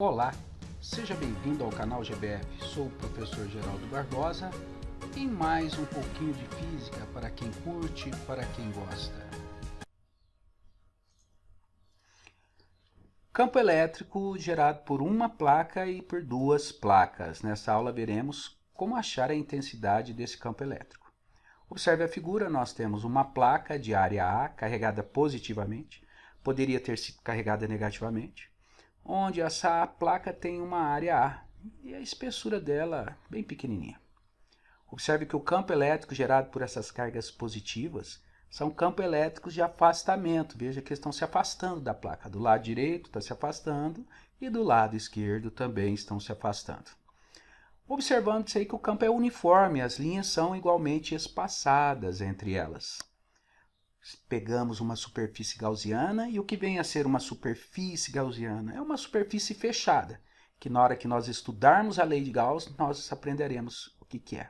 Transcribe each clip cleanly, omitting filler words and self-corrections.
Olá, seja bem-vindo ao canal GBF. Sou o professor Geraldo Barbosa e mais um pouquinho de física para quem curte, para quem gosta. Campo elétrico gerado por uma placa e por duas placas. Nessa aula veremos como achar a intensidade desse campo elétrico. Observe a figura, nós temos uma placa de área A carregada positivamente, poderia ter sido carregada negativamente, onde essa placa tem uma área A e a espessura dela bem pequenininha. Observe que o campo elétrico gerado por essas cargas positivas são campos elétricos de afastamento. Veja que eles estão se afastando da placa. Do lado direito está se afastando e do lado esquerdo também estão se afastando. Observando que o campo é uniforme, as linhas são igualmente espaçadas entre elas. Pegamos uma superfície gaussiana e o que vem a ser uma superfície gaussiana? É uma superfície fechada, que na hora que nós estudarmos a lei de Gauss, nós aprenderemos o que é.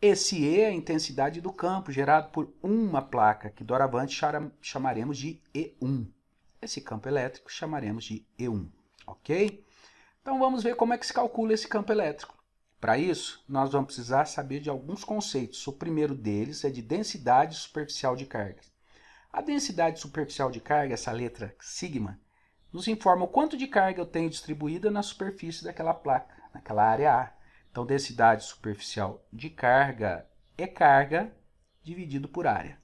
Esse E é a intensidade do campo gerado por uma placa, que doravante chamaremos de E1. Esse campo elétrico chamaremos de E1, ok? Então vamos ver como é que se calcula esse campo elétrico. Para isso, nós vamos precisar saber de alguns conceitos. O primeiro deles é de densidade superficial de cargas. A densidade superficial de carga, essa letra sigma, nos informa o quanto de carga eu tenho distribuída na superfície daquela placa, naquela área A. Então, densidade superficial de carga é carga dividido por área.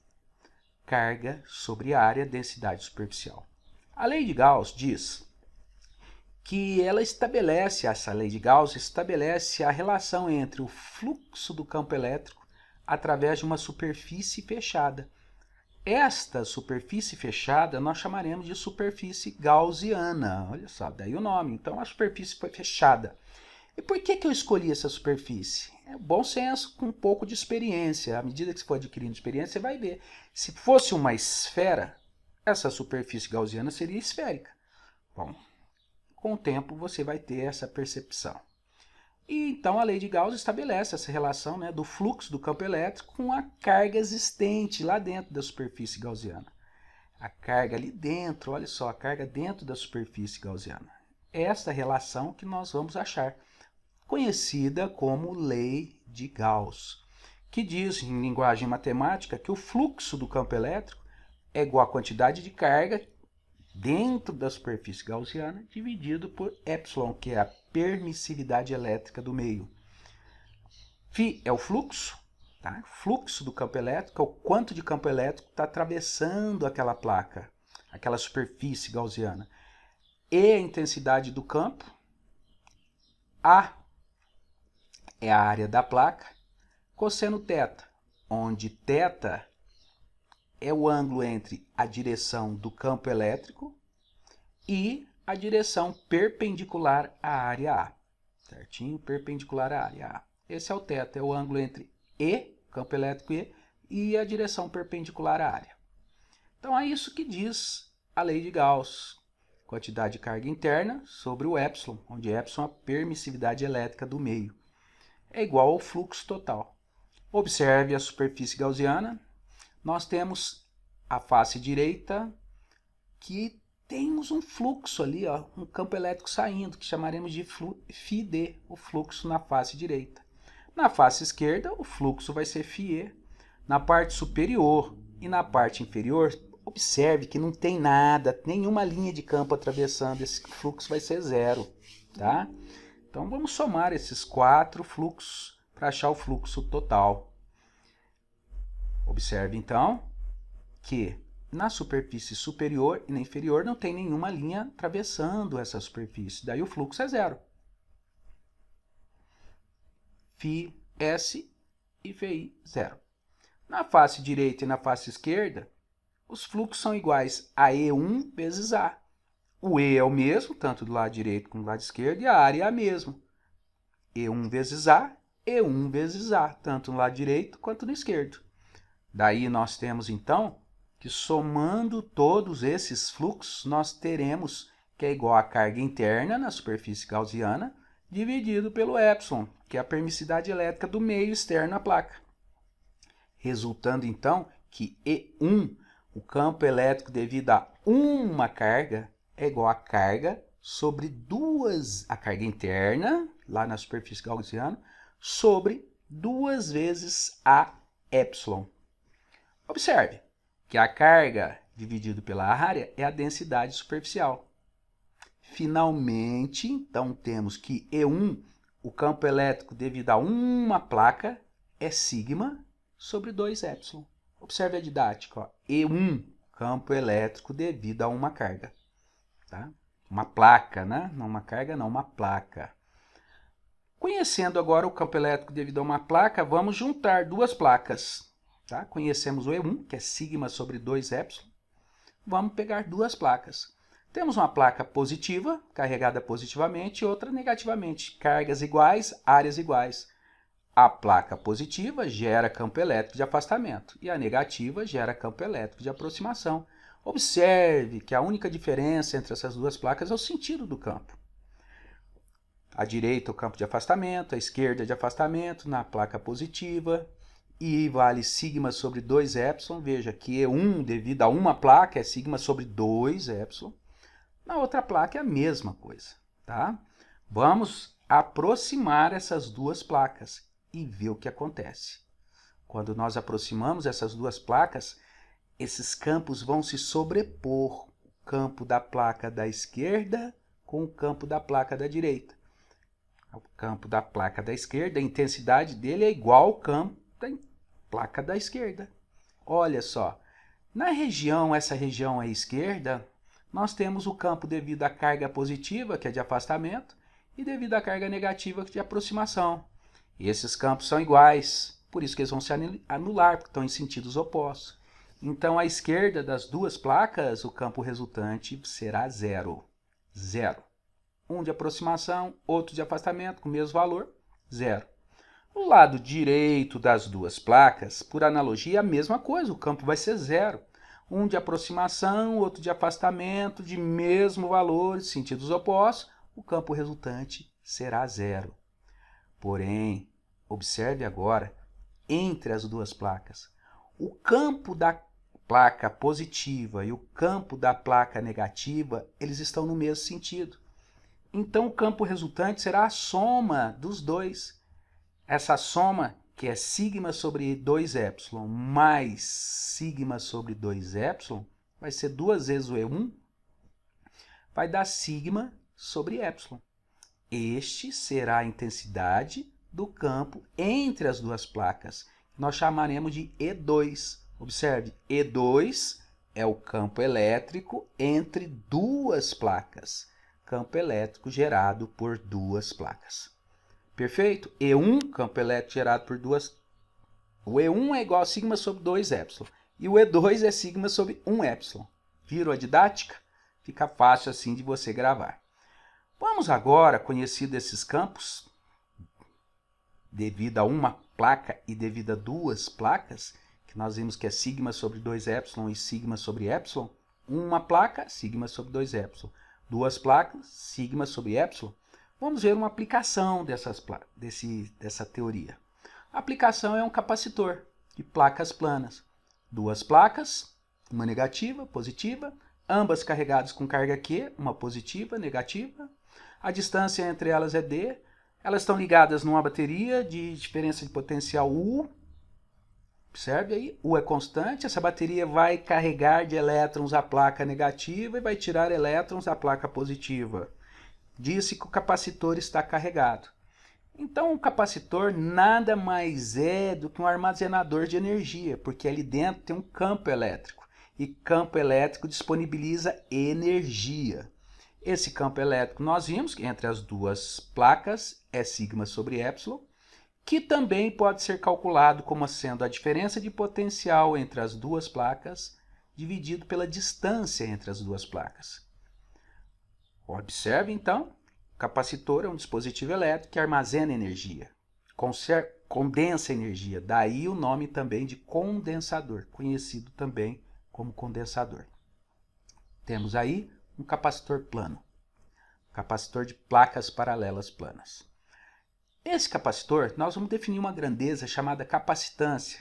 Carga sobre área, densidade superficial. A lei de Gauss diz que essa lei de Gauss estabelece a relação entre o fluxo do campo elétrico através de uma superfície fechada. Esta superfície fechada nós chamaremos de superfície gaussiana. Olha só, daí o nome. Então a superfície foi fechada. E por que eu escolhi essa superfície? É bom senso com um pouco de experiência. À medida que você for adquirindo experiência, você vai ver. Se fosse uma esfera, essa superfície gaussiana seria esférica. Bom, com o tempo você vai ter essa percepção. E então a lei de Gauss estabelece essa relação, do fluxo do campo elétrico com a carga existente lá dentro da superfície gaussiana. A carga ali dentro, olha só, a carga dentro da superfície gaussiana. Essa relação que nós vamos achar, conhecida como lei de Gauss, que diz em linguagem matemática que o fluxo do campo elétrico é igual à quantidade de carga dentro da superfície gaussiana dividido por epsilon, que é a permissividade elétrica do meio. Φ é o fluxo, tá? Fluxo do campo elétrico é o quanto de campo elétrico está atravessando aquela placa, aquela superfície gaussiana. E é a intensidade do campo. A é a área da placa. Cosseno θ, onde θ é o ângulo entre a direção do campo elétrico e a direção perpendicular à área A. Certinho? Perpendicular à área A. Esse é o θ, é o ângulo entre E, campo elétrico e a direção perpendicular à área. Então é isso que diz a lei de Gauss. Quantidade de carga interna sobre o epsilon, onde epsilon é a permissividade elétrica do meio. É igual ao fluxo total. Observe a superfície gaussiana. Nós temos a face direita que temos um fluxo ali, um campo elétrico saindo, que chamaremos de φD, o fluxo na face direita. Na face esquerda, o fluxo vai ser φE. Na parte superior e na parte inferior, observe que não tem nada, nenhuma linha de campo atravessando, esse fluxo vai ser zero, tá? Então vamos somar esses 4 fluxos para achar o fluxo total. Observe então que na superfície superior e na inferior não tem nenhuma linha atravessando essa superfície, daí o fluxo é zero. φS e φI, zero. Na face direita e na face esquerda, os fluxos são iguais a E1 vezes A. O E é o mesmo, tanto do lado direito como do lado esquerdo, e a área é a mesma. E1 vezes A, E1 vezes A, tanto no lado direito quanto no esquerdo. Daí nós temos então que somando todos esses fluxos, nós teremos que é igual a carga interna na superfície gaussiana dividido pelo epsilon, que é a permissividade elétrica do meio externo à placa. Resultando então que E1, o campo elétrico devido a uma carga, é igual a carga sobre a carga interna, lá na superfície gaussiana, sobre 2 vezes a epsilon. Observe que a carga dividido pela área é a densidade superficial. Finalmente, então, temos que E1, o campo elétrico devido a uma placa, é sigma sobre 2 epsilon. Observe a didática, ó. E1, campo elétrico devido a uma carga. Tá? Uma placa, né? Não uma carga, não, uma placa. Conhecendo agora o campo elétrico devido a uma placa, vamos juntar duas placas. Tá? Conhecemos o E1, que é sigma sobre 2 epsilon. Vamos pegar duas placas. Temos uma placa positiva, carregada positivamente, e outra negativamente. Cargas iguais, áreas iguais. A placa positiva gera campo elétrico de afastamento e a negativa gera campo elétrico de aproximação. Observe que a única diferença entre essas duas placas é o sentido do campo. À direita o campo de afastamento, à esquerda de afastamento na placa positiva. I vale sigma sobre 2 epsilon. Veja que E1 devido a uma placa é sigma sobre 2 epsilon. Na outra placa é a mesma coisa. Tá? Vamos aproximar essas duas placas e ver o que acontece. Quando nós aproximamos essas duas placas, esses campos vão se sobrepor. O campo da placa da esquerda com o campo da placa da direita. O campo da placa da esquerda, a intensidade dele é igual ao campo da placa da esquerda. Olha só, essa região à esquerda, nós temos o campo devido à carga positiva, que é de afastamento, e devido à carga negativa, que é de aproximação. E esses campos são iguais, por isso que eles vão se anular, porque estão em sentidos opostos. Então, à esquerda das duas placas, o campo resultante será zero. Zero. Um de aproximação, outro de afastamento, com o mesmo valor, zero. O lado direito das duas placas, por analogia, é a mesma coisa, o campo vai ser zero. Um de aproximação, outro de afastamento, de mesmo valor, sentidos opostos, o campo resultante será zero. Porém, observe agora, entre as duas placas, o campo da placa positiva e o campo da placa negativa, eles estão no mesmo sentido. Então, o campo resultante será a soma dos dois. Essa soma, que é sigma sobre 2 epsilon mais sigma sobre 2 epsilon, vai ser 2 vezes o E1, vai dar sigma sobre epsilon. Este será a intensidade do campo entre as duas placas. Nós chamaremos de E2. Observe, E2 é o campo elétrico entre duas placas. Campo elétrico gerado por duas placas. Perfeito? E1, campo elétrico gerado por duas. O E1 é igual a sigma sobre 2 epsilon. E o E2 é sigma sobre 1 epsilon. Viram a didática? Fica fácil assim de você gravar. Vamos agora, conhecido esses campos, devido a uma placa e devido a duas placas, que nós vimos que é sigma sobre 2 epsilon e sigma sobre epsilon. Uma placa, sigma sobre 2 epsilon. Duas placas, sigma sobre epsilon. Vamos ver uma aplicação dessa teoria. A aplicação é um capacitor de placas planas. Duas placas, uma negativa, positiva, ambas carregadas com carga Q, uma positiva, negativa. A distância entre elas é D. Elas estão ligadas numa bateria de diferença de potencial U. Observe aí, U é constante. Essa bateria vai carregar de elétrons a placa negativa e vai tirar elétrons da placa positiva. Diz-se que o capacitor está carregado. Então, o capacitor nada mais é do que um armazenador de energia, porque ali dentro tem um campo elétrico. E campo elétrico disponibiliza energia. Esse campo elétrico nós vimos que entre as duas placas é sigma sobre epsilon, que também pode ser calculado como sendo a diferença de potencial entre as duas placas dividido pela distância entre as duas placas. Observe então, o capacitor é um dispositivo elétrico que armazena energia, condensa energia, daí o nome também de condensador, conhecido também como condensador. Temos aí um capacitor plano, capacitor de placas paralelas planas. Esse capacitor, nós vamos definir uma grandeza chamada capacitância.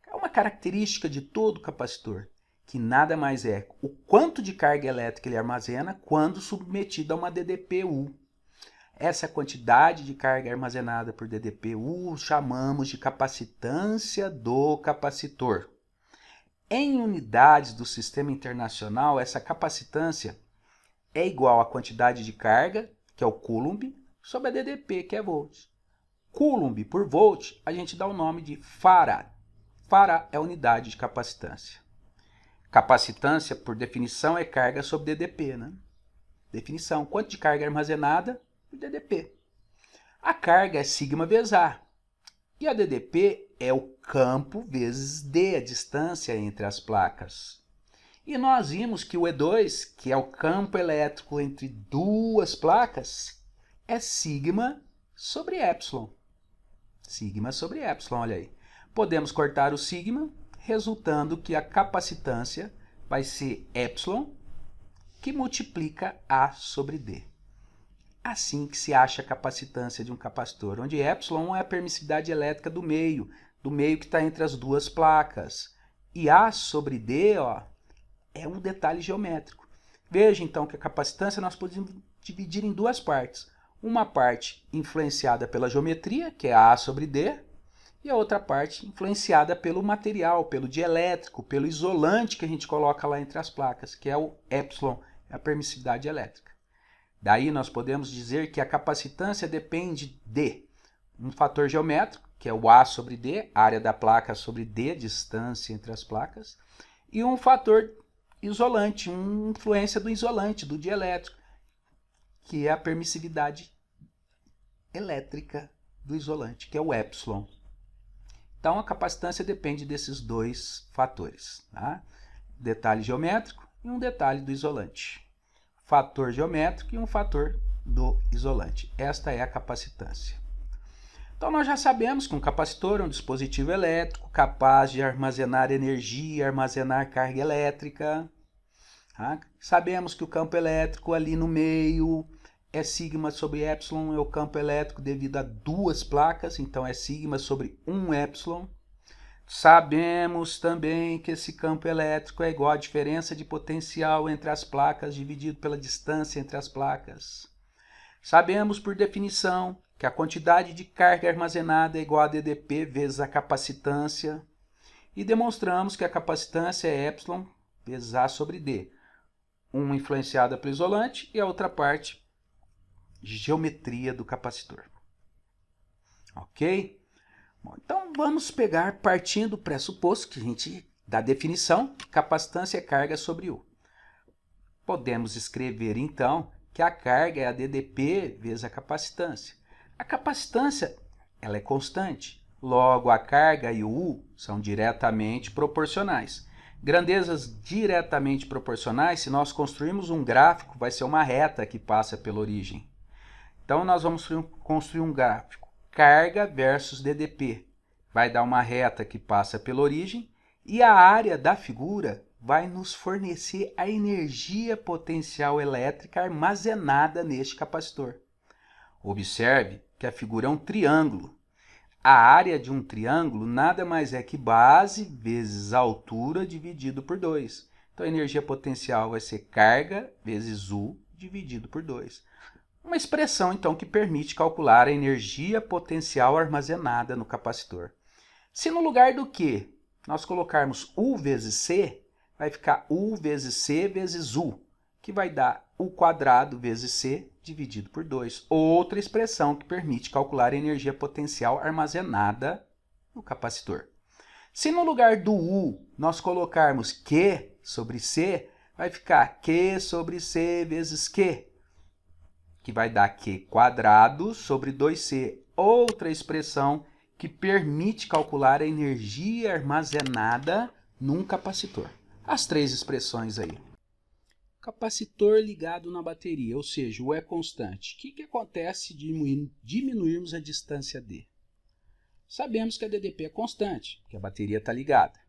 É uma característica de todo capacitor, que nada mais é o quanto de carga elétrica ele armazena quando submetido a uma DDPU. Essa quantidade de carga armazenada por DDPU chamamos de capacitância do capacitor. Em unidades do sistema internacional, essa capacitância é igual à quantidade de carga, que é o Coulomb, sobre a DDP, que é volt. Coulomb por volt, a gente dá o nome de Farad. Farad é a unidade de capacitância. Capacitância, por definição, é carga sobre DDP, né? Definição, quanto de carga armazenada por DDP. A carga é sigma vezes A. E a DDP é o campo vezes D, a distância entre as placas. E nós vimos que o E2, que é o campo elétrico entre duas placas, é sigma sobre epsilon. Sigma sobre epsilon, olha aí. Podemos cortar o sigma, resultando que a capacitância vai ser epsilon, que multiplica A sobre D. Assim que se acha a capacitância de um capacitor, onde epsilon é a permissividade elétrica do meio que está entre as duas placas. E A sobre D, ó, é um detalhe geométrico. Veja então que a capacitância nós podemos dividir em duas partes. Uma parte influenciada pela geometria, que é A sobre D, e a outra parte influenciada pelo material, pelo dielétrico, pelo isolante que a gente coloca lá entre as placas, que é o epsilon, a permissividade elétrica. Daí nós podemos dizer que a capacitância depende de um fator geométrico, que é o A sobre D, área da placa sobre D, distância entre as placas, e um fator isolante, uma influência do isolante, do dielétrico, que é a permissividade elétrica do isolante, que é o epsilon. Então, a capacitância depende desses dois fatores, tá? Detalhe geométrico e um detalhe do isolante. Fator geométrico e um fator do isolante. Esta é a capacitância. Então, nós já sabemos que um capacitor é um dispositivo elétrico capaz de armazenar energia, armazenar carga elétrica. Tá? Sabemos que o campo elétrico ali no meio é sigma sobre epsilon, é o campo elétrico devido a duas placas, então é sigma sobre 1 epsilon. Sabemos também que esse campo elétrico é igual à diferença de potencial entre as placas dividido pela distância entre as placas. Sabemos por definição que a quantidade de carga armazenada é igual a DDP vezes a capacitância. E demonstramos que a capacitância é epsilon vezes A sobre D. Uma influenciada pelo isolante e a outra parte geometria do capacitor. Ok? Bom, então vamos pegar partindo do pressuposto que a gente da definição, capacitância é carga sobre U. Podemos escrever então que a carga é a DDP vezes a capacitância. A capacitância ela é constante, logo a carga e o U são diretamente proporcionais. Grandezas diretamente proporcionais, se nós construirmos um gráfico, vai ser uma reta que passa pela origem. Então, nós vamos construir um gráfico, carga versus DDP. Vai dar uma reta que passa pela origem e a área da figura vai nos fornecer a energia potencial elétrica armazenada neste capacitor. Observe que a figura é um triângulo. A área de um triângulo nada mais é que base vezes a altura dividido por 2. Então, a energia potencial vai ser carga vezes U dividido por 2. Uma expressão, então, que permite calcular a energia potencial armazenada no capacitor. Se no lugar do Q nós colocarmos U vezes C, vai ficar U vezes C vezes U, que vai dar U quadrado vezes C dividido por 2. Outra expressão que permite calcular a energia potencial armazenada no capacitor. Se no lugar do U nós colocarmos Q sobre C, vai ficar Q sobre C vezes Q, que vai dar Q quadrado sobre 2C. Outra expressão que permite calcular a energia armazenada num capacitor. As três expressões aí. Capacitor ligado na bateria, ou seja, o E constante. O que acontece se diminuirmos a distância D? Sabemos que a DDP é constante, porque a bateria está ligada.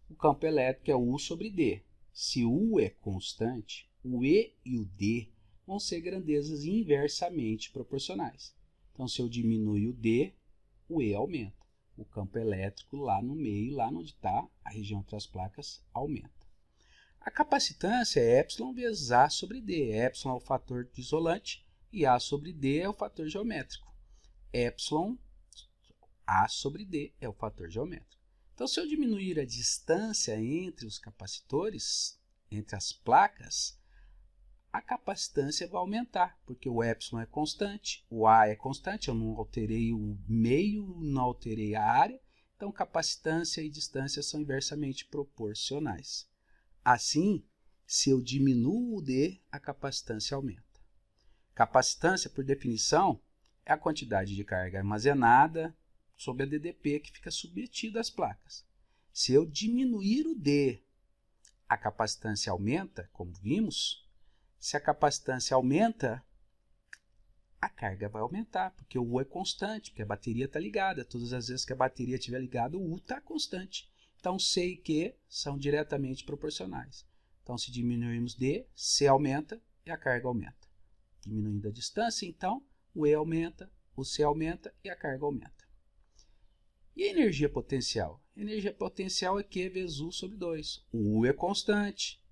O campo elétrico é U sobre D. Se U é constante, o E e o D vão ser grandezas inversamente proporcionais. Então, se eu diminuir o D, o E aumenta. O campo elétrico lá no meio, lá onde está a região entre as placas, aumenta. A capacitância é epsilon vezes A sobre D. Epsilon é o fator de isolante e A sobre D é o fator geométrico. Epsilon A sobre D é o fator geométrico. Então, se eu diminuir a distância entre os capacitores, entre as placas, a capacitância vai aumentar, porque o epsilon é constante, o A é constante, eu não alterei o meio, não alterei a área, então capacitância e distância são inversamente proporcionais. Assim, se eu diminuo o D, a capacitância aumenta. Capacitância, por definição, é a quantidade de carga armazenada sobre a DDP que fica submetida às placas. Se eu diminuir o D, a capacitância aumenta, como vimos. Se a capacitância aumenta, a carga vai aumentar, porque o U é constante, porque a bateria está ligada. Todas as vezes que a bateria estiver ligada, o U está constante. Então, C e Q são diretamente proporcionais. Então, se diminuirmos D, C aumenta e a carga aumenta. Diminuindo a distância, então, o E aumenta, o C aumenta e a carga aumenta. E a energia potencial? A energia potencial é Q vezes U sobre 2. O U é constante,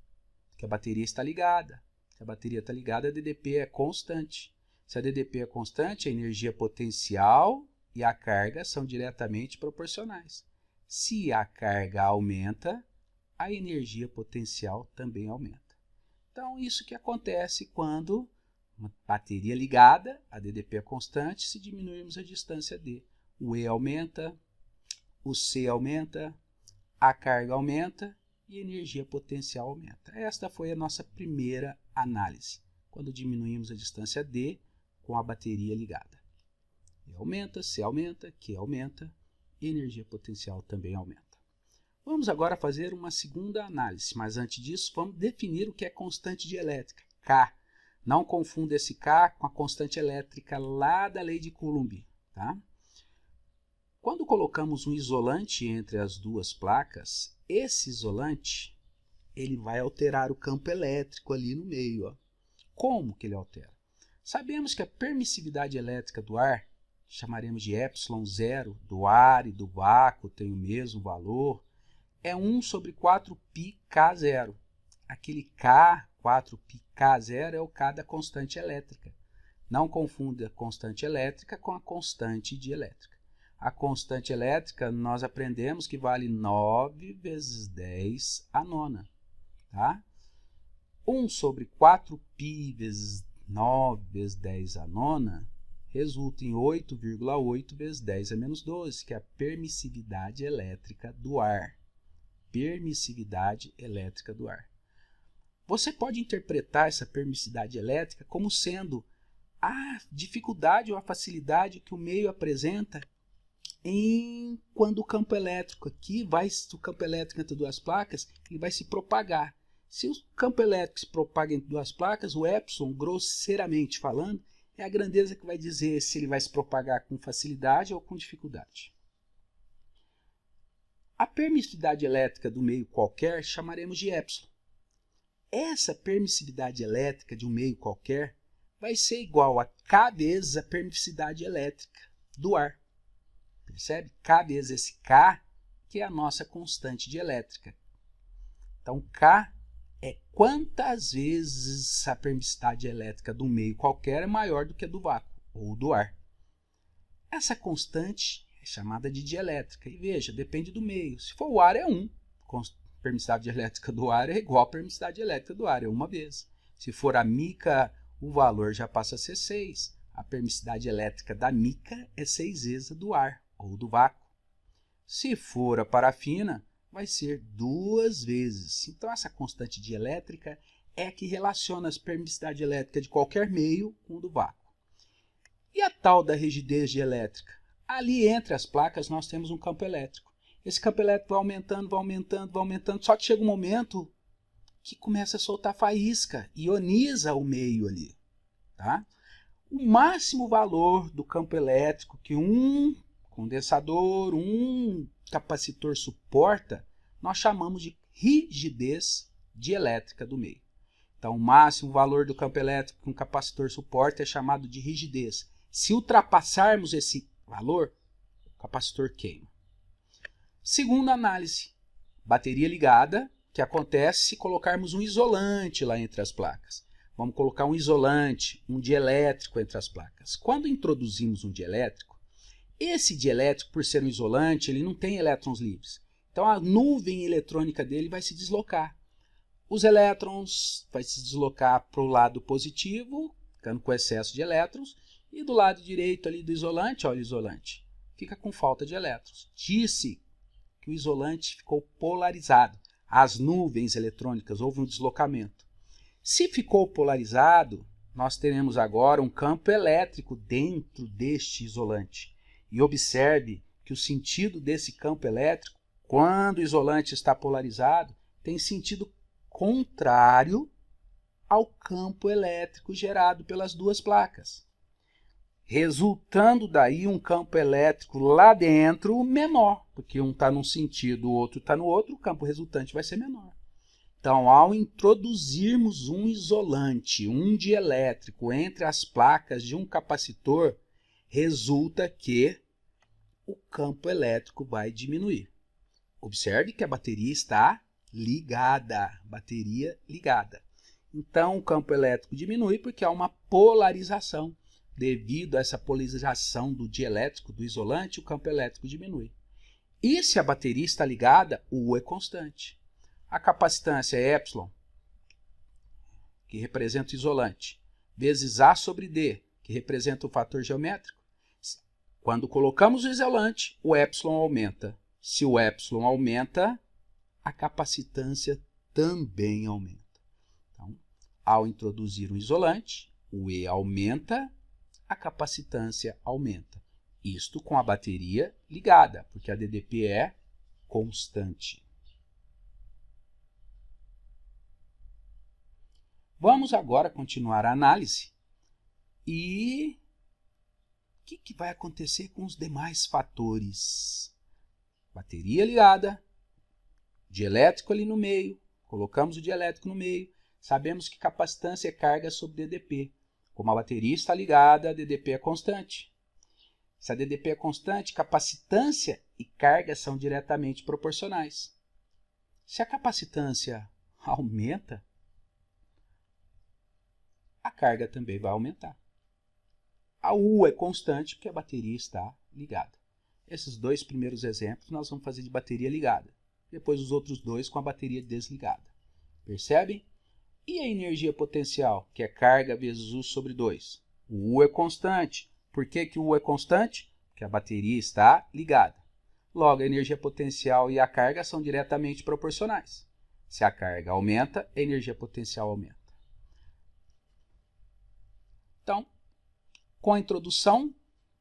porque a bateria está ligada. Se a bateria está ligada, a DDP é constante. Se a DDP é constante, a energia potencial e a carga são diretamente proporcionais. Se a carga aumenta, a energia potencial também aumenta. Então, isso que acontece quando uma bateria ligada, a DDP é constante, se diminuirmos a distância D. O E aumenta, o C aumenta, a carga aumenta e a energia potencial aumenta. Esta foi a nossa primeira análise, quando diminuímos a distância D com a bateria ligada. E aumenta, C aumenta, Q aumenta e a energia potencial também aumenta. Vamos agora fazer uma segunda análise, mas antes disso vamos definir o que é constante dielétrica, K. Não confunda esse K com a constante elétrica lá da lei de Coulomb, tá? Quando colocamos um isolante entre as duas placas, esse isolante ele vai alterar o campo elétrico ali no meio. Ó. Como que ele altera? Sabemos que a permissividade elétrica do ar, chamaremos de ε0, do ar e do vácuo tem o mesmo valor, é 1 sobre 4πk0. Aquele K, 4πk0, é o K da constante elétrica. Não confunda a constante elétrica com a constante dielétrica. A constante elétrica, nós aprendemos que vale 9 vezes 10 a nona. Tá? 1 sobre 4π vezes 9 vezes 10 a nona resulta em 8,8 vezes 10 a menos 12, que é a permissividade elétrica do ar. Permissividade elétrica do ar. Você pode interpretar essa permissividade elétrica como sendo a dificuldade ou a facilidade que o meio apresenta quando o campo elétrico aqui o campo elétrico entre duas placas, ele vai se propagar. Se o campo elétrico se propaga entre duas placas, o epsilon, grosseiramente falando, é a grandeza que vai dizer se ele vai se propagar com facilidade ou com dificuldade. A permissividade elétrica do meio qualquer chamaremos de epsilon. Essa permissividade elétrica de um meio qualquer vai ser igual a K vezes a permissividade elétrica do ar. Percebe? K vezes esse K, que é a nossa constante dielétrica. Então, K é quantas vezes a permissividade elétrica do meio qualquer é maior do que a do vácuo, ou do ar. Essa constante é chamada de dielétrica. E veja, depende do meio. Se for o ar, é 1. A permissividade elétrica do ar é igual à permissividade elétrica do ar, é 1 vez. Se for a mica, o valor já passa a ser 6. A permissividade elétrica da mica é 6 vezes a do ar, ou do vácuo. Se for a parafina, vai ser 2 vezes. Então, essa constante dielétrica é a que relaciona a permissividade elétrica de qualquer meio com o do vácuo. E a tal da rigidez dielétrica? Ali entre as placas nós temos um campo elétrico. Esse campo elétrico vai aumentando, vai aumentando, vai aumentando, só que chega um momento que começa a soltar faísca, ioniza o meio ali. Tá? O máximo valor do campo elétrico que um condensador, um capacitor suporta, nós chamamos de rigidez dielétrica do meio. Então, o máximo valor do campo elétrico que um capacitor suporta é chamado de rigidez. Se ultrapassarmos esse valor, o capacitor queima. Segunda análise, bateria ligada, que acontece se colocarmos um isolante lá entre as placas. Vamos colocar um isolante, um dielétrico entre as placas. Quando introduzimos um dielétrico, esse dielétrico, por ser um isolante, ele não tem elétrons livres. Então a nuvem eletrônica dele vai se deslocar. Os elétrons vão se deslocar para o lado positivo, ficando com excesso de elétrons, e do lado direito ali do isolante, olha o isolante, fica com falta de elétrons. Disse que o isolante ficou polarizado. As nuvens eletrônicas, houve um deslocamento. Se ficou polarizado, nós teremos agora um campo elétrico dentro deste isolante. E observe que o sentido desse campo elétrico, quando o isolante está polarizado, tem sentido contrário ao campo elétrico gerado pelas duas placas, resultando daí um campo elétrico lá dentro menor, porque um está num sentido, o outro está no outro, o campo resultante vai ser menor. Então, ao introduzirmos um isolante, um dielétrico entre as placas de um capacitor, resulta que o campo elétrico vai diminuir. Observe que a bateria está ligada, bateria ligada. Então, o campo elétrico diminui porque há uma polarização. Devido a essa polarização do dielétrico, do isolante, o campo elétrico diminui. E se a bateria está ligada, o U é constante. A capacitância é epsilon, que representa o isolante, vezes A sobre D, que representa o fator geométrico. Quando colocamos o isolante, o epsilon aumenta. Se o epsilon aumenta, a capacitância também aumenta. Então, ao introduzir um isolante, o E aumenta, a capacitância aumenta. Isto com a bateria ligada, porque a DDP é constante. Vamos agora continuar a análise. E o que vai acontecer com os demais fatores? Bateria ligada, dielétrico ali no meio, colocamos o dielétrico no meio, sabemos que capacitância é carga sobre DDP. Como a bateria está ligada, a DDP é constante. Se a DDP é constante, capacitância e carga são diretamente proporcionais. Se a capacitância aumenta, a carga também vai aumentar. A U é constante porque a bateria está ligada. Esses dois primeiros exemplos nós vamos fazer de bateria ligada. Depois os outros dois com a bateria desligada. Percebem? E a energia potencial, que é carga vezes U sobre 2? O U é constante. Por que que o U é constante? Porque a bateria está ligada. Logo, a energia potencial e a carga são diretamente proporcionais. Se a carga aumenta, a energia potencial aumenta. Então, com a introdução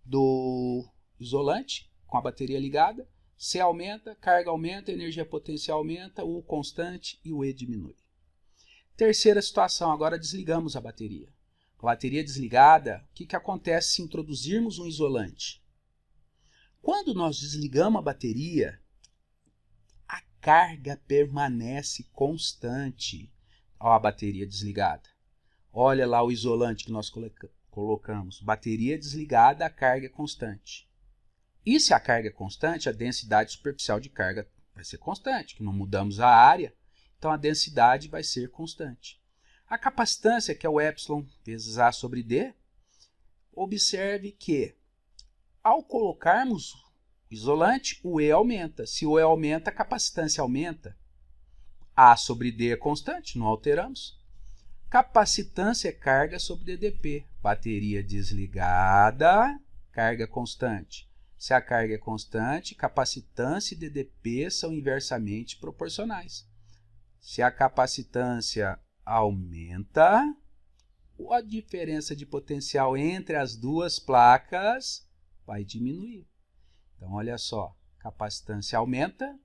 do isolante, com a bateria ligada, C aumenta, carga aumenta, energia potencial aumenta, U constante e o E diminui. Terceira situação, agora desligamos a bateria. Com a bateria desligada, o que acontece se introduzirmos um isolante? Quando nós desligamos a bateria, a carga permanece constante. Olha a bateria desligada. Olha lá o isolante que nós colocamos. Bateria desligada, a carga é constante. E se a carga é constante, a densidade superficial de carga vai ser constante, que não mudamos a área. Então, a densidade vai ser constante. A capacitância, que é o epsilon vezes A sobre D, observe que, ao colocarmos o isolante, o E aumenta. Se o E aumenta, a capacitância aumenta. A sobre D é constante, não alteramos. Capacitância é carga sobre DDP. Bateria desligada, carga constante. Se a carga é constante, capacitância e DDP são inversamente proporcionais. Se a capacitância aumenta, a diferença de potencial entre as duas placas vai diminuir. Então, olha só, capacitância aumenta,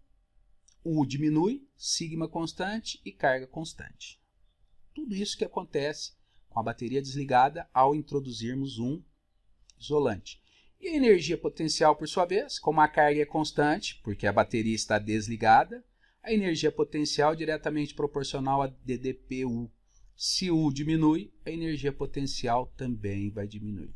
U diminui, sigma constante e carga constante. Tudo isso que acontece com a bateria desligada ao introduzirmos um isolante. E a energia potencial, por sua vez, como a carga é constante, porque a bateria está desligada, a energia potencial é diretamente proporcional a DDP-U. Se U diminui, a energia potencial também vai diminuir.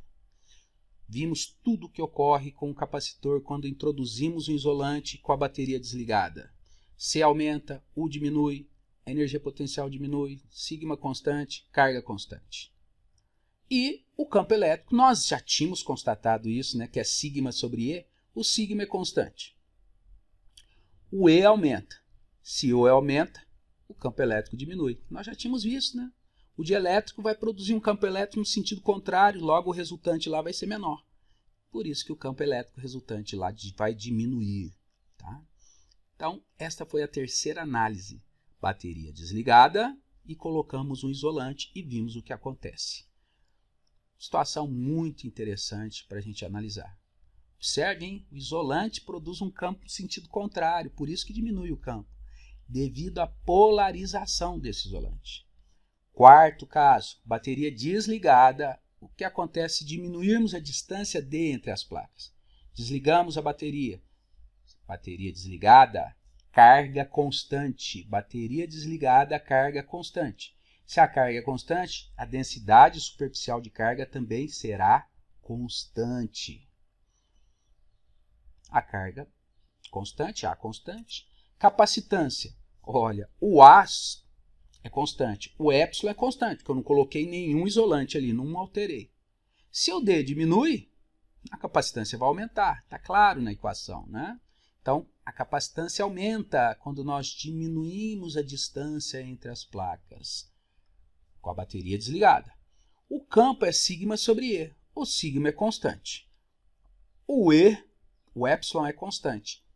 Vimos tudo o que ocorre com o capacitor quando introduzimos um isolante com a bateria desligada. C aumenta, U diminui, a energia potencial diminui, sigma constante, carga constante. E o campo elétrico, nós já tínhamos constatado isso, né, que é sigma sobre E, o sigma é constante. O E aumenta. Se o E aumenta, o campo elétrico diminui. Nós já tínhamos visto, né? O dielétrico vai produzir um campo elétrico no sentido contrário, logo o resultante lá vai ser menor. Por isso que o campo elétrico resultante lá vai diminuir. Tá? Então, esta foi a terceira análise. Bateria desligada e colocamos um isolante e vimos o que acontece. Situação muito interessante para a gente analisar. Observem, o isolante produz um campo no sentido contrário, por isso que diminui o campo, devido à polarização desse isolante. Quarto caso, bateria desligada. O que acontece se diminuirmos a distância D entre as placas? Desligamos a bateria. Bateria desligada, carga constante. Bateria desligada, carga constante. Se a carga é constante, a densidade superficial de carga também será constante. A carga constante, A constante. Capacitância. Olha, o A é constante. O epsilon é constante, porque eu não coloquei nenhum isolante ali, não alterei. Se o D diminui, a capacitância vai aumentar. Está claro na equação, né? Então, a capacitância aumenta quando nós diminuímos a distância entre as placas com a bateria desligada. O campo é sigma sobre E. O sigma é constante. O E, o epsilon é constante.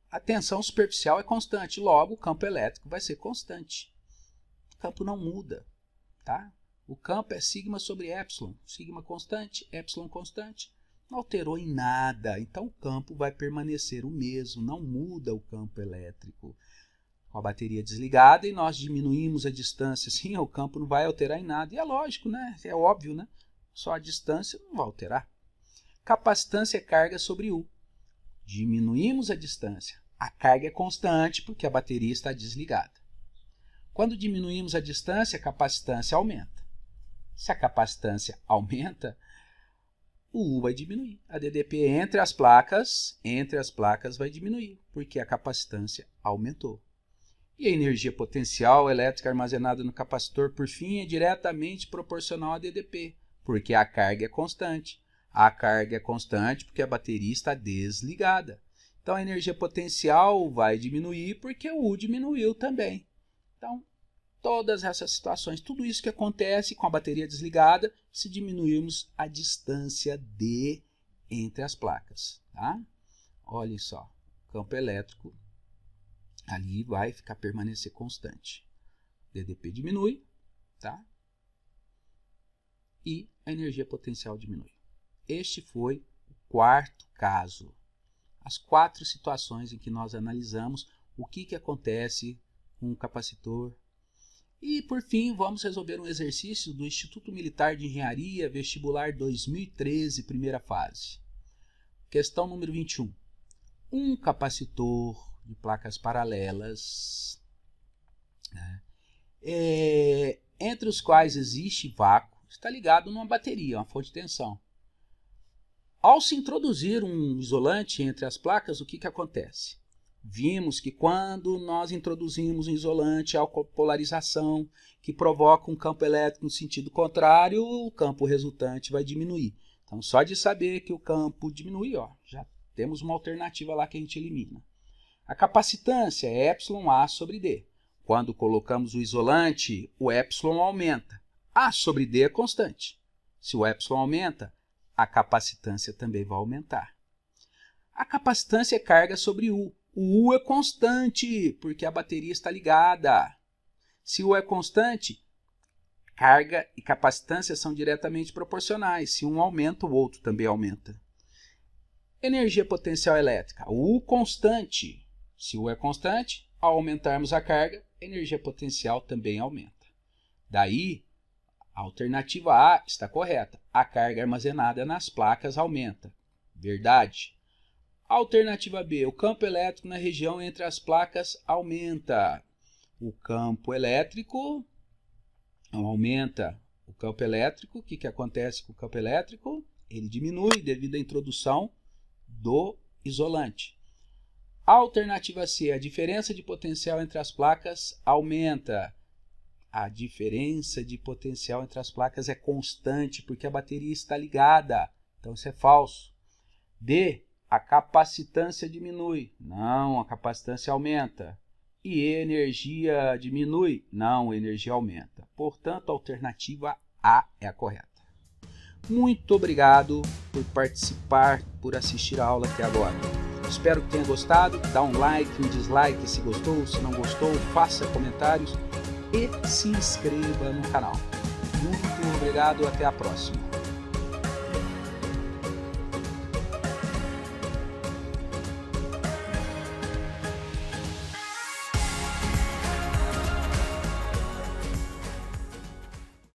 A tensão superficial é constante, logo o campo elétrico vai ser constante. O campo não muda, tá? O campo é sigma sobre epsilon, sigma constante, epsilon constante. Não alterou em nada, então o campo vai permanecer o mesmo, não muda o campo elétrico. Com a bateria desligada e nós diminuímos a distância, sim, o campo não vai alterar em nada. E é lógico, né? É óbvio, né? Só a distância não vai alterar. Capacitância é carga sobre U. Diminuímos a distância. A carga é constante porque a bateria está desligada. Quando diminuímos a distância, a capacitância aumenta. Se a capacitância aumenta, o U vai diminuir. A DDP entre as placas vai diminuir, porque a capacitância aumentou. E a energia potencial elétrica armazenada no capacitor, por fim, é diretamente proporcional à DDP, porque a carga é constante. A carga é constante porque a bateria está desligada. Então, a energia potencial vai diminuir porque o U diminuiu também. Então, todas essas situações, tudo isso que acontece com a bateria desligada, se diminuirmos a distância D entre as placas. Tá? Olhem só, o campo elétrico ali vai permanecer constante. DDP diminui, tá? E a energia potencial diminui. Este foi o quarto caso. As 4 situações em que nós analisamos o que acontece com o capacitor. E, por fim, vamos resolver um exercício do Instituto Militar de Engenharia, vestibular 2013, primeira fase. Questão número 21. Um capacitor de placas paralelas, né, entre os quais existe vácuo, está ligado numa bateria, uma fonte de tensão. Ao se introduzir um isolante entre as placas, o que acontece? Vimos que quando nós introduzimos um isolante, há polarização que provoca um campo elétrico no sentido contrário, o campo resultante vai diminuir. Então, só de saber que o campo diminui, ó, já temos uma alternativa lá que a gente elimina. A capacitância é εA sobre D. Quando colocamos o isolante, o epsilon aumenta. A sobre D é constante. Se o epsilon aumenta, a capacitância também vai aumentar. A capacitância é carga sobre U. O U é constante, porque a bateria está ligada. Se U é constante, carga e capacitância são diretamente proporcionais. Se um aumenta, o outro também aumenta. Energia potencial elétrica. U constante. Se U é constante, ao aumentarmos a carga, a energia potencial também aumenta. Daí, a alternativa A está correta. A carga armazenada nas placas aumenta. Verdade. Alternativa B. O campo elétrico na região entre as placas aumenta. O campo elétrico não aumenta. O campo elétrico, o que acontece com o campo elétrico? Ele diminui devido à introdução do isolante. Alternativa C, a diferença de potencial entre as placas aumenta. A diferença de potencial entre as placas é constante porque a bateria está ligada. Então isso é falso. D, a capacitância diminui. Não, a capacitância aumenta. E E, energia diminui. Não, a energia aumenta. Portanto, a alternativa A é a correta. Muito obrigado por participar, por assistir a aula até agora. Espero que tenha gostado. Dá um like, um dislike se gostou, se não gostou, faça comentários e se inscreva no canal. Muito obrigado, até a próxima.